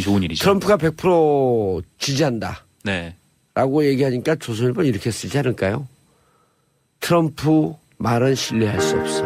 좋은 일이죠. 트럼프가 100% 지지한다. 네. 라고 얘기하니까 조선일보는 이렇게 쓰지 않을까요? 트럼프 말은 신뢰할 수 없어.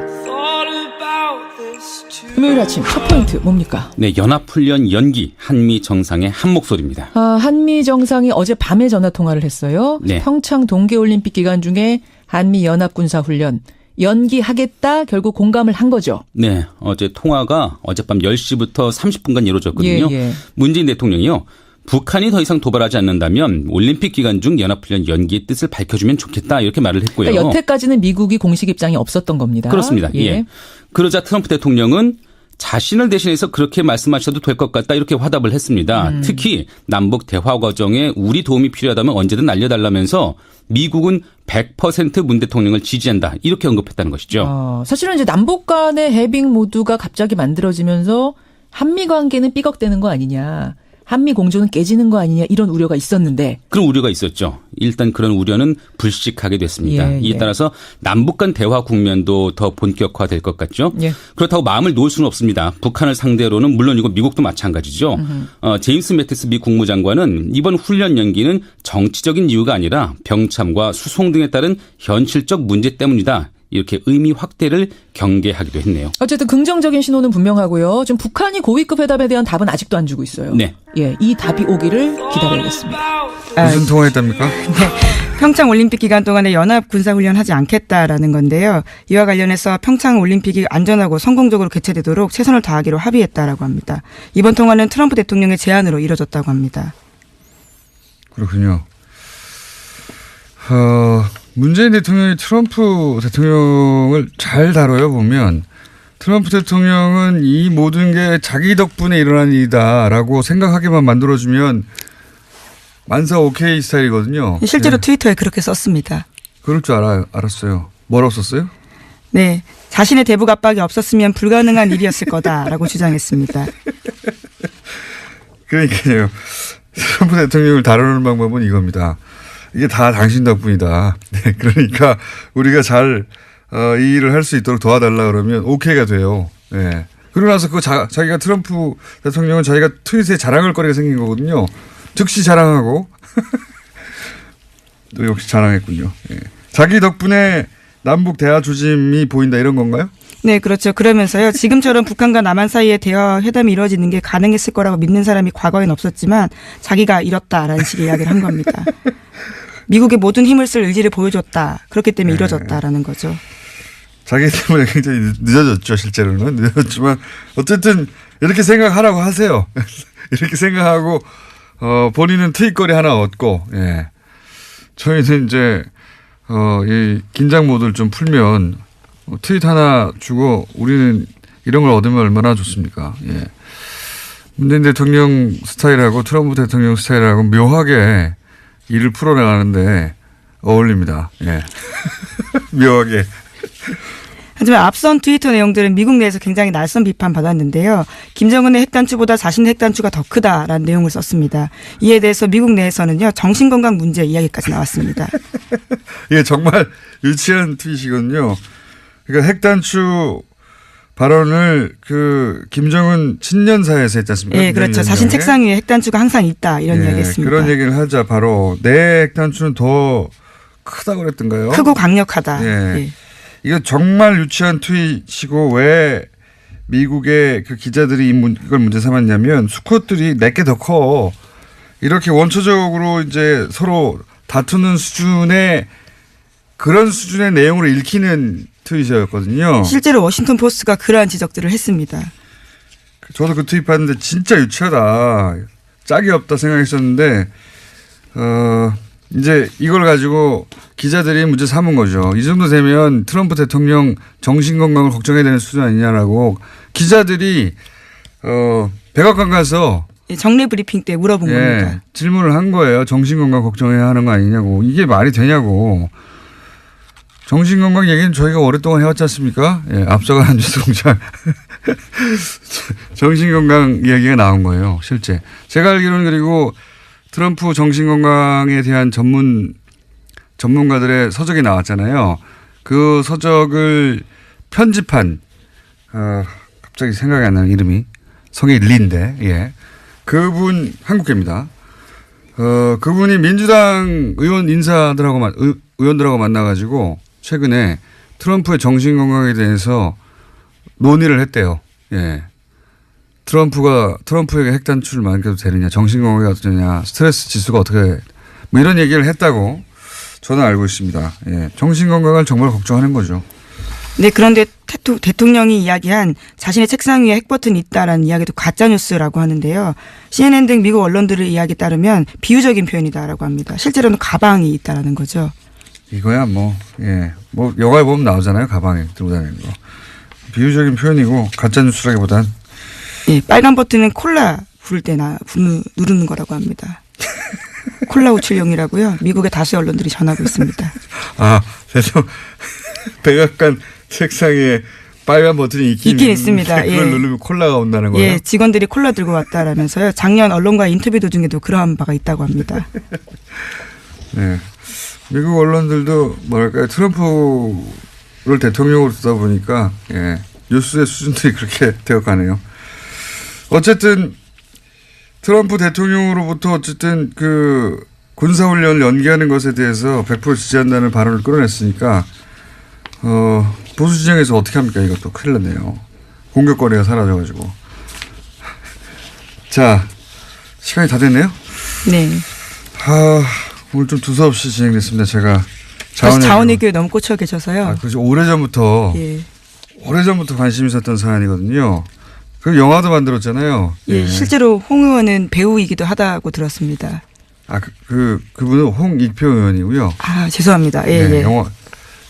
금요일 아침 첫 포인트 뭡니까? 네, 연합훈련 연기, 한미 정상의 한 목소리입니다. 한미 정상이 어제 밤에 전화 통화를 했어요. 네. 평창 동계올림픽 기간 중에 한미 연합군사훈련 연기하겠다 결국 공감을 한 거죠. 네, 어제 통화가 어젯밤 10시부터 30분간 이루어졌거든요. 예. 문재인 대통령이요. 북한이 더 이상 도발하지 않는다면 올림픽 기간 중 연합훈련 연기의 뜻을 밝혀주면 좋겠다 이렇게 말을 했고요. 그러니까 여태까지는 미국이 공식 입장이 없었던 겁니다. 그렇습니다. 예. 그러자 트럼프 대통령은 자신을 대신해서 그렇게 말씀하셔도 될 것 같다 이렇게 화답을 했습니다. 특히 남북 대화 과정에 우리 도움이 필요하다면 언제든 알려달라면서 미국은 100% 문 대통령을 지지한다 이렇게 언급했다는 것이죠. 사실은 이제 남북 간의 해빙 모드가 갑자기 만들어지면서 한미 관계는 삐걱대는 거 아니냐. 한미 공조는 깨지는 거 아니냐 이런 우려가 있었는데. 그런 우려가 있었죠. 일단 그런 우려는 불식하게 됐습니다. 예. 이에 따라서 남북 간 대화 국면도 더 본격화될 것 같죠. 예. 그렇다고 마음을 놓을 수는 없습니다. 북한을 상대로는 물론이고 미국도 마찬가지죠. 제임스 매티스 미 국무장관은 이번 훈련 연기는 정치적인 이유가 아니라 병참과 수송 등에 따른 현실적 문제 때문이다. 이렇게 의미 확대를 경계하기도 했네요. 어쨌든 긍정적인 신호는 분명하고요. 지금 북한이 고위급 회담에 대한 답은 아직도 안 주고 있어요. 네. 예, 이 답이 오기를 기다려야겠습니다. 무슨 통화했답니까? 평창 올림픽 기간 동안에 연합 군사훈련 하지 않겠다라는 건데요. 이와 관련해서 평창 올림픽이 안전하고 성공적으로 개최되도록 최선을 다하기로 합의했다라고 합니다. 이번 통화는 트럼프 대통령의 제안으로 이뤄졌다고 합니다. 그렇군요. 문재인 대통령이 트럼프 대통령을 잘 다뤄요 보면 트럼프 대통령은 이 모든 게 자기 덕분에 일어난 일이다라고 생각하게만 만들어주면 만사 오케이 스타일이거든요. 실제로 트위터에 그렇게 썼습니다. 그럴 줄 알았어요. 뭐라고 썼어요? 네. 자신의 대북 압박이 없었으면 불가능한 일이었을 거다라고 주장했습니다. 그러니까요. 트럼프 대통령을 다루는 방법은 이겁니다. 이게 다 당신 덕분이다. 네, 그러니까 우리가 잘 이 일을 할 수 있도록 도와달라 그러면 오케이가 돼요. 네. 그러고 나서 자기가 트럼프 대통령은 자기가 트윗에 자랑할 거리가 생긴 거거든요. 즉시 자랑하고 또 역시 자랑했군요. 네. 자기 덕분에 남북 대화 조짐이 보인다 이런 건가요? 네, 그렇죠. 그러면서요. 지금처럼 북한과 남한 사이에 대화 회담이 이루어지는 게 가능했을 거라고 믿는 사람이 과거엔 없었지만 자기가 이뤘다라는 식의 이야기를 한 겁니다. 미국의 모든 힘을 쓸 의지를 보여줬다. 그렇기 때문에 이뤄졌다라는 거죠. 자기 때문에 굉장히 늦어졌죠. 실제로는. 늦어졌지만 어쨌든 이렇게 생각하라고 하세요. 이렇게 생각하고 본인은 트윗거리 하나 얻고 예. 저희는 이제 이 긴장 모드를 좀 풀면 트윗 하나 주고 우리는 이런 걸 얻으면 얼마나 좋습니까. 예. 문재인 대통령 스타일하고 트럼프 대통령 스타일하고 묘하게 일을 풀어나가는데 어울립니다. 예. 묘하게. 하지만 앞선 트위터 내용들은 미국 내에서 굉장히 날선 비판 받았는데요. 김정은의 핵단추보다 자신의 핵단추가 더 크다라는 내용을 썼습니다. 이에 대해서 미국 내에서는요. 정신건강 문제 이야기까지 나왔습니다. 이게 정말 유치한 트윗이거든요. 그러니까 핵단추 발언을 김정은 친년사에서 했지 않습니까? 네, 그렇죠. 자신 책상 위에 핵단추가 항상 있다 이런 네, 이야기했습니다. 그런 얘기를 하자 바로 내 핵단추는 더 크다고 그랬던가요? 크고 강력하다. 예. 예. 이거 정말 유치한 트윗이고 왜 미국의 그 기자들이 이걸 문제 삼았냐면 수컷들이 내게 더 커. 이렇게 원초적으로 이제 서로 다투는 수준의 그런 수준의 내용으로 읽히는 트윗이었거든요. 실제로 워싱턴 포스트가 그러한 지적들을 했습니다. 저도 그 트윗 봤는데 진짜 유치하다. 짝이 없다 생각했었는데 이제 이걸 가지고 기자들이 문제 삼은 거죠. 이 정도 되면 트럼프 대통령 정신건강을 걱정해야 되는 수준 아니냐라고 기자들이 백악관 가서 정례 브리핑 때 물어본 겁니다. 질문을 한 거예요. 정신건강 걱정해야 하는 거 아니냐고. 이게 말이 되냐고. 정신건강 얘기는 저희가 오랫동안 해왔지 않습니까? 예, 앞서가는 뉴스공장. 정신건강 이야기가 나온 거예요. 실제. 제가 알기로는 그리고 트럼프 정신건강에 대한 전문가들의 서적이 나왔잖아요. 그 서적을 편집한 갑자기 생각이 안 나는 이름이 성이 린데 예. 그분 한국계입니다. 그분이 민주당 의원들하고 만나가지고 최근에 트럼프의 정신 건강에 대해서 논의를 했대요. 예. 트럼프에게 핵 단추를 만들어도 되느냐, 정신 건강이 어떠냐, 스트레스 지수가 어떻게, 뭐 이런 얘기를 했다고 저는 알고 있습니다. 예. 정신 건강을 정말 걱정하는 거죠. 네, 그런데 대통령이 이야기한 자신의 책상 위에 핵 버튼이 있다라는 이야기도 가짜뉴스라고 하는데요. CNN 등 미국 언론들의 이야기에 따르면 비유적인 표현이다라고 합니다. 실제로는 가방이 있다라는 거죠. 이거야 뭐 영화에 보면 나오잖아요. 가방에 들고 다니는 거. 비유적인 표현이고 가짜뉴스라기보단. 예, 빨간 버튼은 콜라 부를 때 누르는 거라고 합니다. 콜라 우출용이라고요. 미국의 다수의 언론들이 전하고 있습니다. 아, 그래서 백악관 책상에 빨간 버튼이 있긴 있습니다. 그걸 예. 누르면 콜라가 온다는 거예요? 예, 직원들이 콜라 들고 왔다라면서요. 작년 언론과 인터뷰 도중에도 그러한 바가 있다고 합니다. 네. 미국 언론들도 뭐랄까요. 트럼프를 대통령으로 두다 보니까 예, 뉴스의 수준들이 그렇게 되어가네요. 어쨌든 트럼프 대통령으로부터 어쨌든 그 군사훈련을 연기하는 것에 대해서 100% 지지한다는 발언을 끌어냈으니까 보수 진영에서 어떻게 합니까? 이것도 큰일 났네요. 공격거리가 사라져가지고. 자, 시간이 다 됐네요. 네. 오늘 좀 두서없이 진행됐습니다. 제가 자원외교에 너무 꽂혀 계셔서요. 그래서 오래전부터 관심이 있었던 사안이거든요. 그 영화도 만들었잖아요. 예, 실제로 홍 의원은 배우이기도 하다고 들었습니다. 그분은 홍익표 의원이고요. 아, 죄송합니다. 예, 네, 예.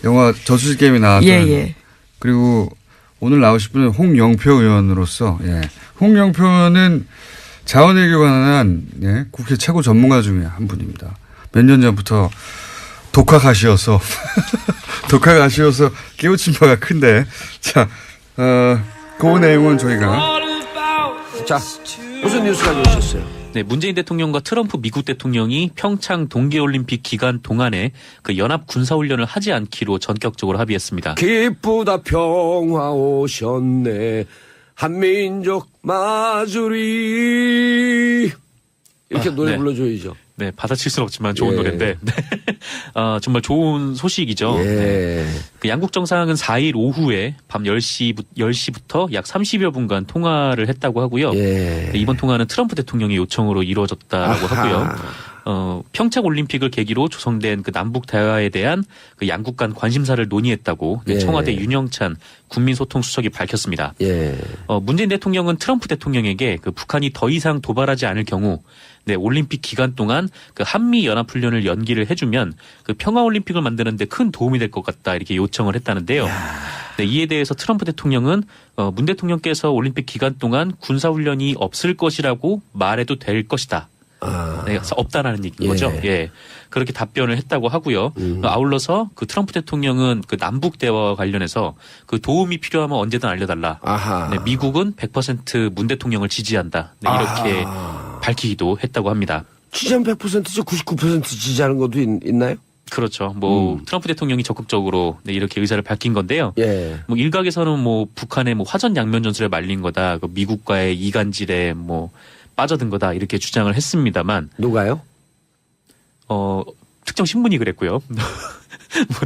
영화 저수지 게임에 나왔던. 예. 그리고 오늘 나오실 분은 홍영표 의원으로서, 예. 홍영표 의원은 자원외교 관한 예, 국회 최고 전문가 중에 한 분입니다. 몇 년 전부터 독학하시어서 깨우친 바가 큰데, 자, 그 내용은 저희가. 자, 무슨 뉴스 가져오셨어요? 네, 문재인 대통령과 트럼프 미국 대통령이 평창 동계올림픽 기간 동안에 그 연합 군사훈련을 하지 않기로 전격적으로 합의했습니다. 기쁘다 평화 오셨네 한민족 마주리 이렇게 노래 네. 불러줘야죠. 네, 받아칠 수는 없지만 좋은 예. 노래인데 네. 정말 좋은 소식이죠. 예. 네. 그 양국 정상은 4일 오후에 밤 10시부터 약 30여 분간 통화를 했다고 하고요. 예. 네, 이번 통화는 트럼프 대통령의 요청으로 이루어졌다고 아하. 하고요. 평창 올림픽을 계기로 조성된 그 남북 대화에 대한 그 양국 간 관심사를 논의했다고 예. 청와대 윤영찬 국민소통수석이 밝혔습니다. 예. 문재인 대통령은 트럼프 대통령에게 그 북한이 더 이상 도발하지 않을 경우 네, 올림픽 기간 동안 그 한미 연합훈련을 연기를 해주면 그 평화올림픽을 만드는데 큰 도움이 될 것 같다 이렇게 요청을 했다는데요. 네, 이에 대해서 트럼프 대통령은 문 대통령께서 올림픽 기간 동안 군사훈련이 없을 것이라고 말해도 될 것이다. 네, 없다라는 얘기인 거죠. 예. 그렇게 답변을 했다고 하고요. 아울러서 그 트럼프 대통령은 그 남북 대화와 관련해서 그 도움이 필요하면 언제든 알려달라. 아하. 네, 미국은 100% 문 대통령을 지지한다. 네, 이렇게 밝히기도 했다고 합니다. 지지한 100%죠. 99% 지지하는 것도 있나요? 그렇죠. 뭐 트럼프 대통령이 적극적으로 네, 이렇게 의사를 밝힌 건데요. 예. 뭐 일각에서는 뭐 북한의 뭐 화전 양면 전술에 말린 거다. 그 미국과의 이간질에 뭐 빠져든 거다 이렇게 주장을 했습니다만 누가요? 특정 신문이 그랬고요. 뭐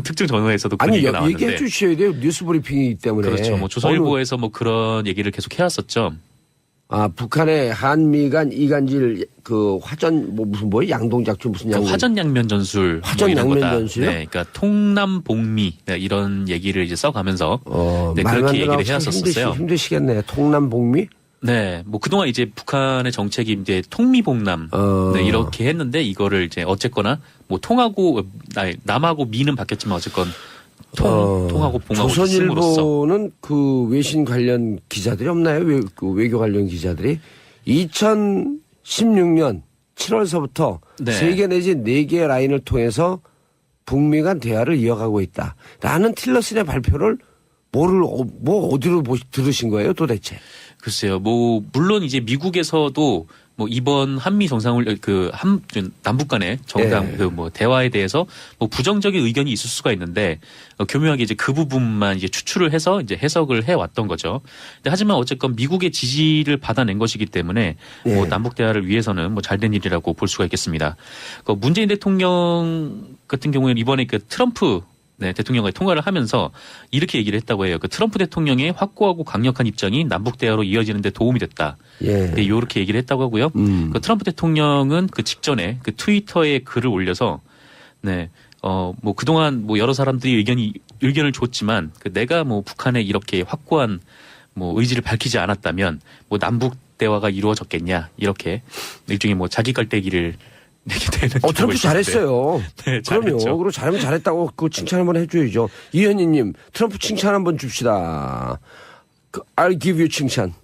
특정 전화에서도 그런 아니 얘기가 나왔는데. 얘기해 주셔야 돼요. 뉴스 브리핑이기 때문에. 그렇죠. 뭐 조선일보에서 뭐 그런 얘기를 계속 해왔었죠. 북한의 한미 간 이간질 그 화전 뭐 양동작전 무슨 양동 화전 양면 전술 화전 뭐 이런 양면 거다. 전술이요? 네, 그러니까 통남 복미 네, 이런 얘기를 이제 써가면서 네, 말만 그렇게 얘기를 들어도 해왔었어요. 힘드시겠네. 통남복미? 네, 뭐 그동안 이제 북한의 정책이 이제 통미봉남 네, 이렇게 했는데 이거를 이제 어쨌거나 뭐 통하고 남하고 미는 바뀌었지만 어쨌건 통하고 봉하고 system으로써. 조선일보는 그 외신 관련 기자들이 없나요? 그 외교 관련 기자들이 2016년 7월서부터 네. 3개 내지 4개의 라인을 통해서 북미 간 대화를 이어가고 있다라는 틸러슨의 발표를 어디로 들으신 거예요, 도대체? 글쎄요. 뭐 물론 이제 미국에서도 뭐 이번 한미 정상훈련 남북 간의 정상 예. 그 뭐 대화에 대해서 뭐 부정적인 의견이 있을 수가 있는데 교묘하게 이제 그 부분만 이제 추출을 해서 이제 해석을 해 왔던 거죠. 근데 하지만 어쨌건 미국의 지지를 받아낸 것이기 때문에 뭐 예. 남북 대화를 위해서는 뭐 잘된 일이라고 볼 수가 있겠습니다. 그 문재인 대통령 같은 경우에는 이번에 그 트럼프 대통령과의 통화를 하면서 이렇게 얘기를 했다고 해요. 그 트럼프 대통령의 확고하고 강력한 입장이 남북 대화로 이어지는 데 도움이 됐다. 예. 네, 이렇게 얘기를 했다고 하고요. 그 트럼프 대통령은 그 직전에 그 트위터에 글을 올려서 뭐 그동안 뭐 여러 사람들이 의견을 줬지만 그 내가 뭐 북한에 이렇게 확고한 뭐 의지를 밝히지 않았다면 뭐 남북 대화가 이루어졌겠냐 이렇게 일종의 뭐 자기 깔때기를 내게 되는. 트럼프 잘했어요. 네, 그럼요. 잘했죠. 그리고 잘하면 잘했다고 그 칭찬 한번 해줘야죠. 이현희님, 트럼프 칭찬 한번 줍시다. I'll give you 칭찬.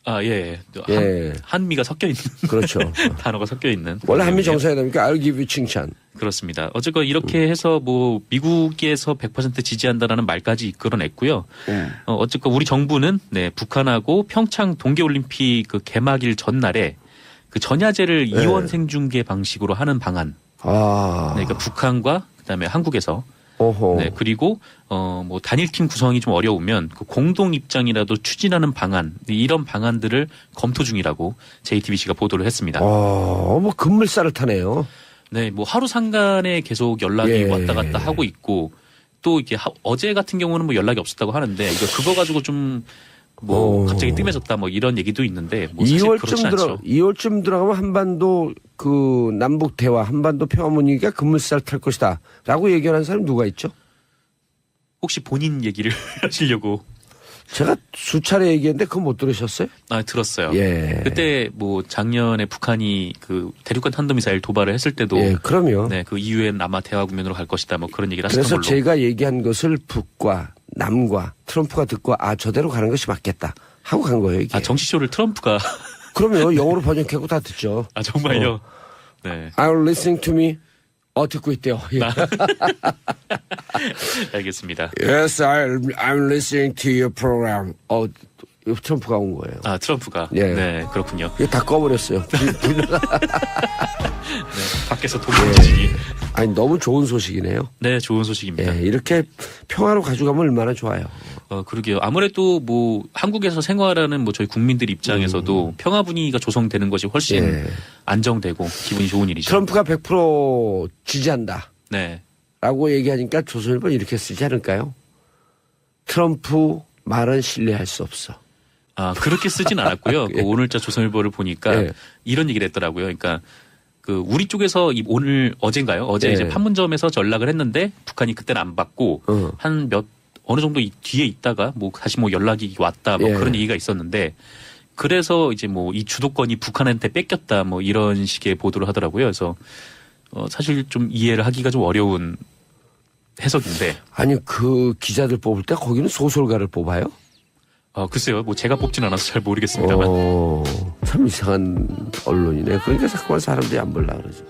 아, 예. 예. 한미가 섞여 있는. 그렇죠. 단어가 섞여 있는. 원래 한미 정상회담이니까 I'll give you 칭찬. 그렇습니다. 어쨌건 이렇게 해서 뭐 미국에서 100% 지지한다라는 말까지 이끌어냈고요. 어쨌건 우리 정부는 북한하고 평창 동계올림픽 그 개막일 전날에 그 전야제를 이원 생중계 방식으로 하는 방안. 그러니까 북한과 그다음에 한국에서. 어허. 그리고 뭐 단일팀 구성이 좀 어려우면 그 공동 입장이라도 추진하는 방안 이런 방안들을 검토 중이라고 JTBC가 보도를 했습니다. 뭐 급물살을 타네요. 네, 뭐 하루 상간에 계속 연락이 예. 왔다 갔다 하고 있고 또 이게 어제 같은 경우는 뭐 연락이 없었다고 하는데 그거 가지고 좀 뭐 갑자기 뜸해졌다 뭐 이런 얘기도 있는데 뭐 사실 그렇진 않죠. 2월쯤 들어가면 한반도 그 남북 대화 한반도 평화 분위기가 급물살 탈 것이다라고 예견한 사람 누가 있죠? 혹시 본인 얘기를 하시려고? 제가 수차례 얘기했는데 그거 못 들으셨어요? 아, 들었어요. 예. 그때 뭐 작년에 북한이 그 대륙간 탄도미사일 도발을 했을 때도 예, 그럼요. 그 이후엔 아마 대화 국면으로 갈 것이다 뭐 그런 얘기를 하셨던 그래서 걸로. 제가 얘기한 것을 북과 남과 트럼프가 듣고 저대로 가는 것이 맞겠다 하고 간 거예요, 이게. 정치쇼를 트럼프가. 그럼요. 영어로 번역하고 다 듣죠. 정말요? 네. Are you listening to me? 듣고 있대요. 예. 알겠습니다. Yes, I'm listening to your program. 트럼프가 온 거예요. 트럼프가. 예. 네, 그렇군요. 이게 다 꺼버렸어요. 밖에서 동공지진이. 아니, 너무 좋은 소식이네요. 네, 좋은 소식입니다. 예, 이렇게 평화로 가져가면 얼마나 좋아요. 그러게요. 아무래도 뭐 한국에서 생활하는 뭐 저희 국민들 입장에서도 평화 분위기가 조성되는 것이 훨씬 안정되고 기분이 좋은 일이죠. 트럼프가 100% 지지한다. 네. 라고 얘기하니까 조선일보 이렇게 쓰지 않을까요? 트럼프 말은 신뢰할 수 없어. 그렇게 쓰진 않았고요. 그 오늘자 조선일보를 보니까 이런 얘기를 했더라고요. 그러니까 그 우리 쪽에서 어젠가요? 어제 이제 판문점에서 전락을 했는데 북한이 그때는 안 받고 어느 정도 뒤에 있다가 뭐 다시 뭐 연락이 왔다 뭐 그런 얘기가 있었는데 그래서 이제 뭐 이 주도권이 북한한테 뺏겼다 뭐 이런 식의 보도를 하더라고요. 그래서 사실 좀 이해를 하기가 좀 어려운 해석인데. 아니 그 기자들 뽑을 때 거기는 소설가를 뽑아요? 글쎄요. 뭐 제가 뽑진 않아서 잘 모르겠습니다만. 참 이상한 언론이네. 그러니까 자꾸만 사람들이 안 볼라 그러죠.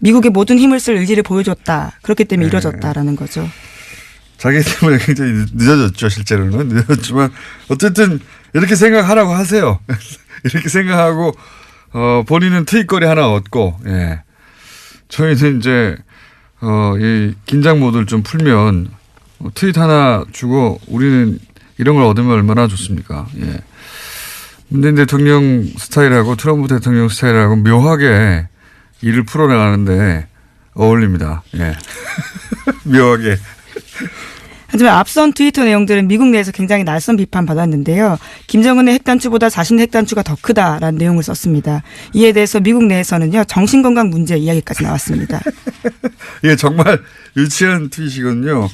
미국의 모든 힘을 쓸 의지를 보여줬다. 그렇기 때문에 이뤄졌다라는 거죠. 자기 때문에 굉장히 늦어졌죠, 실제로는. 늦어졌지만 어쨌든 이렇게 생각하라고 하세요. 이렇게 생각하고 본인은 트윗거리 하나 얻고 저희는 이제 이 긴장 모드를 좀 풀면 트윗 하나 주고 우리는 이런 걸 얻으면 얼마나 좋습니까? 예. 문재인 대통령 스타일하고 트럼프 대통령 스타일하고 묘하게 일을 풀어나가는데 어울립니다. 예. 묘하게. 하지만 앞선 트위터 내용들은 미국 내에서 굉장히 날선 비판받았는데요. 김정은의 핵단추보다 자신의 핵단추가 더 크다라는 내용을 썼습니다. 이에 대해서 미국 내에서는요. 정신건강 문제 이야기까지 나왔습니다. 이게 정말 유치한 트윗이거든요.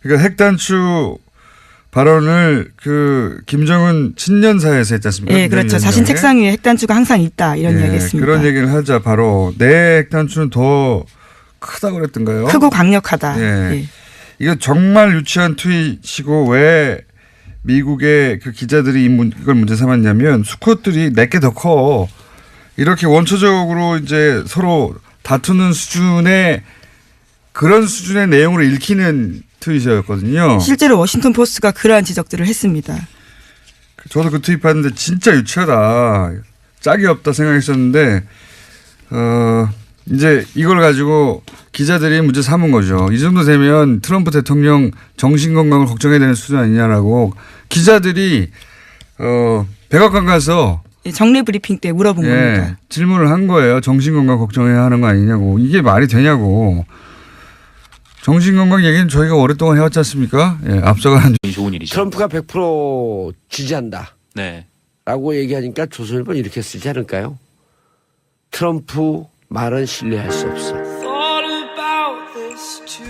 그러니까 핵단추 발언을 그 김정은 친년사에서 했지 않습니까? 네, 그렇죠. 자신 책상 위에 핵단추가 항상 있다 이런 이야기했습니다. 그런 얘기를 하자 바로 내 핵단추는 더 크다고 그랬던가요? 크고 강력하다. 예. 이거 정말 유치한 트윗이고 왜 미국의 그 기자들이 이걸 문제 삼았냐면 수컷들이 내게 더 커. 이렇게 원초적으로 이제 서로 다투는 수준의 그런 수준의 내용으로 읽히는 트윗이었거든요. 실제로 워싱턴 포스트가 그러한 지적들을 했습니다. 저도 그 트윗 봤는데 진짜 유치하다. 짝이 없다 생각했었는데 이제 이걸 가지고 기자들이 문제 삼은 거죠. 이 정도 되면 트럼프 대통령 정신건강을 걱정해야 되는 수준 아니냐라고 기자들이 백악관 가서 정례 브리핑 때 물어본 겁니다. 질문을 한 거예요. 정신건강 걱정해야 하는 거 아니냐고. 이게 말이 되냐고. 정신건강 얘기는 저희가 오랫동안 해왔지 않습니까? 예, 앞서가는 좋은 일이죠. 트럼프가 100% 지지한다. 네. 라고 얘기하니까 조선일보는 이렇게 쓰지 않을까요? 트럼프 말은 신뢰할 수 없어.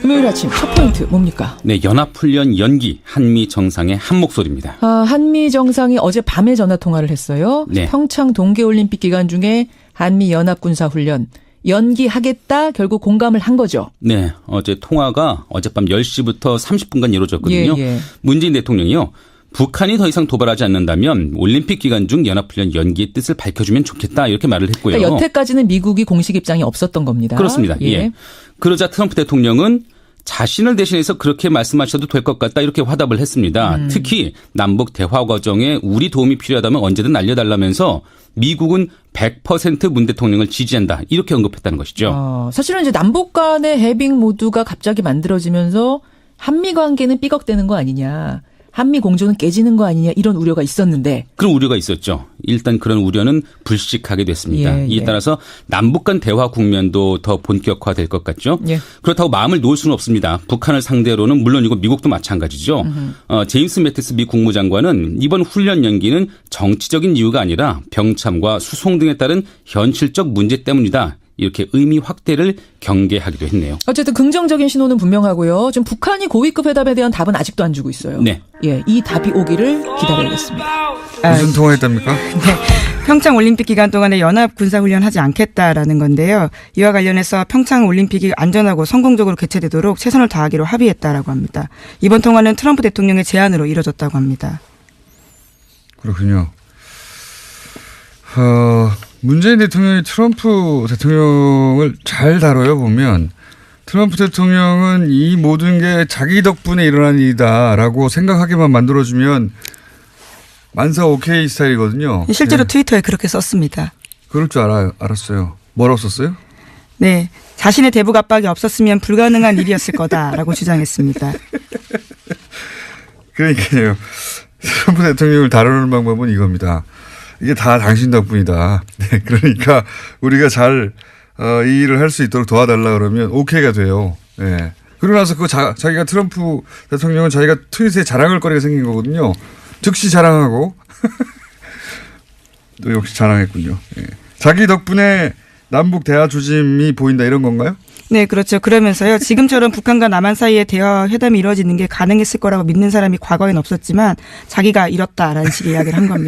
금요일 아침 첫 포인트 뭡니까? 네, 연합훈련 연기 한미 정상의 한 목소리입니다. 한미 정상이 어제 밤에 전화 통화를 했어요. 네. 평창 동계올림픽 기간 중에 한미 연합군사훈련 연기하겠다 결국 공감을 한 거죠. 네, 어제 통화가 어젯밤 10시부터 30분간 이루어졌거든요. 예. 문재인 대통령이요. 북한이 더 이상 도발하지 않는다면 올림픽 기간 중 연합훈련 연기의 뜻을 밝혀주면 좋겠다 이렇게 말을 했고요. 그러니까 여태까지는 미국이 공식 입장이 없었던 겁니다. 그렇습니다. 예. 그러자 트럼프 대통령은 자신을 대신해서 그렇게 말씀하셔도 될 것 같다 이렇게 화답을 했습니다. 특히 남북 대화 과정에 우리 도움이 필요하다면 언제든 알려달라면서 미국은 100% 문 대통령을 지지한다 이렇게 언급했다는 것이죠. 사실은 이제 남북 간의 해빙 모드가 갑자기 만들어지면서 한미 관계는 삐걱대는 거 아니냐. 한미 공조는 깨지는 거 아니냐 이런 우려가 있었는데. 그런 우려가 있었죠. 일단 그런 우려는 불식하게 됐습니다. 예. 이에 따라서 남북 간 대화 국면도 더 본격화될 것 같죠. 예. 그렇다고 마음을 놓을 수는 없습니다. 북한을 상대로는 물론이고 미국도 마찬가지죠. 제임스 매티스 미 국무장관은 이번 훈련 연기는 정치적인 이유가 아니라 병참과 수송 등에 따른 현실적 문제 때문이다. 이렇게 의미 확대를 경계하기도 했네요. 어쨌든 긍정적인 신호는 분명하고요. 지금 북한이 고위급 회담에 대한 답은 아직도 안 주고 있어요. 네. 예, 이 답이 오기를 기다려야겠습니다. 무슨 통화했답니까? 평창 올림픽 기간 동안에 연합 군사훈련 하지 않겠다라는 건데요. 이와 관련해서 평창 올림픽이 안전하고 성공적으로 개최되도록 최선을 다하기로 합의했다라고 합니다. 이번 통화는 트럼프 대통령의 제안으로 이뤄졌다고 합니다. 그렇군요. 문재인 대통령이 트럼프 대통령을 잘 다뤄요 보면 트럼프 대통령은 이 모든 게 자기 덕분에 일어난 일이다라고 생각하게만 만들어주면 만사 오케이 스타일이거든요. 실제로 네. 트위터에 그렇게 썼습니다. 그럴 줄 알았어요. 뭐라고 썼어요? 네, 자신의 대북 압박이 없었으면 불가능한 일이었을 거다라고 주장했습니다. 그러니까요. 트럼프 대통령을 다루는 방법은 이겁니다. 이게 다 당신 덕분이다. 네, 그러니까 우리가 잘 이 일을 할 수 있도록 도와달라 그러면 오케이가 돼요. 네. 그러고 나서 자기가 트럼프 대통령은 자기가 트윗에 자랑할 거리가 생긴 거거든요. 즉시 자랑하고 또 역시 자랑했군요. 네. 자기 덕분에 남북 대화 조짐이 보인다 이런 건가요? 네, 그렇죠. 그러면서요. 지금처럼 북한과 남한 사이에 대화 회담이 이루어지는 게 가능했을 거라고 믿는 사람이 과거엔 없었지만 자기가 이뤘다라는 식의 이야기를 한 겁니다.